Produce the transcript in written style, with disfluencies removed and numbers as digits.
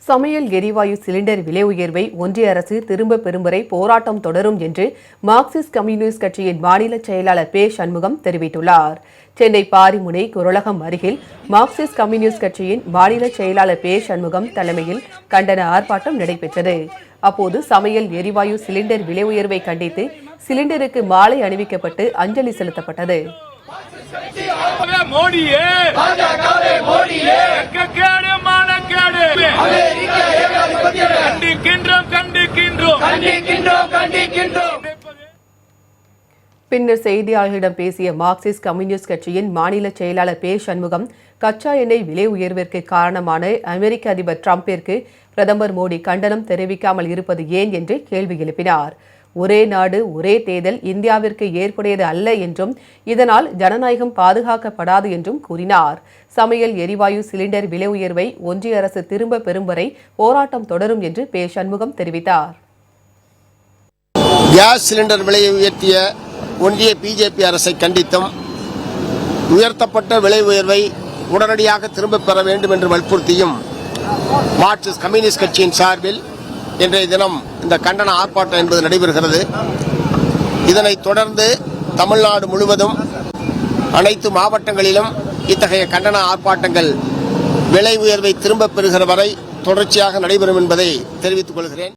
சமையல் எரிவாயு சிலிண்டர் விலை உயர்வை ஒன்றிய அரசு திரும்ப பெறும் வரை போராட்டம் தொடரும் என்று மார்க்சிஸ்ட் கம்யூனிஸ்ட் கட்சியின் மாநில செயலாளர் பே. சண்முகம் தெரிவித்துள்ளார். சென்னை பாரிமுனை குரலகம் அருகில் மார்க்சிஸ்ட் கம்யூனிஸ்ட் கட்சியின் மாநில செயலாளர் பே. சண்முகம் தலைமையில் கண்டன ஆர்ப்பாட்டம் நடைபெற்றது. அப்போது சமையல் எரிவாயு சிலிண்டர் விலை உயர்வை கண்டித்து சிலிண்டருக்கு மாலை அணிவிக்கப்பட்டு அஞ்சலி செலுத்தப்பட்டது. பின்னர் செய்தியாளர்களிடம் பேசிய மார்க்சிஸ்ட் கம்யூனிஸ்ட் கட்சியின் மாநில செயலாளர் பே. சண்முகம், கச்சா எண்ணெய் விலை உயர்விற்கு காரணமான அமெரிக்க அதிபர் டிரம்பிற்கு பிரதமர் மோடி கண்டனம் தெரிவிக்காமல் இருப்பது ஏன் என்று கேள்வி எழுப்பினார். ஒரே நாடு ஒரே தேர்தல் இந்தியாவிற்கு ஏற்புடையது அல்ல என்றும் இதனால் ஜனநாயகம் பாதுகாக்கப்படாது என்றும் கூறினார். சமையல் எரிவாயு சிலிண்டர் விலை உயர்வை ஒன்றிய அரசு திரும்ப பெறும் வரை போராட்டம் தொடரும் என்று பே. சண்முகம் தெரிவித்தார். கேஸ் சிலிண்டர் விலையை உயர்த்திய ஒன்றிய பிஜேபி அரசை கண்டித்தும் உயர்த்தப்பட்ட விலை உயர்வை உடனடியாக திரும்பப் பெற வேண்டும் என்று வற்புறுத்தியும் மார்க்சிஸ்ட் கம்யூனிஸ்ட் கட்சியின் சார்பில் இன்றைய தினம் இந்த கண்டன ஆர்ப்பாட்டம் என்பது நடைபெறுகிறது. இதனைத் தொடர்ந்து தமிழ்நாடு முழுவதும் அனைத்து மாவட்டங்களிலும் இத்தகைய கண்டன ஆர்ப்பாட்டங்கள் விலை உயர்வை திரும்பப் பெறுகிற வரை தொடர்ச்சியாக நடைபெறும் என்பதை தெரிவித்துக் கொள்கிறேன்.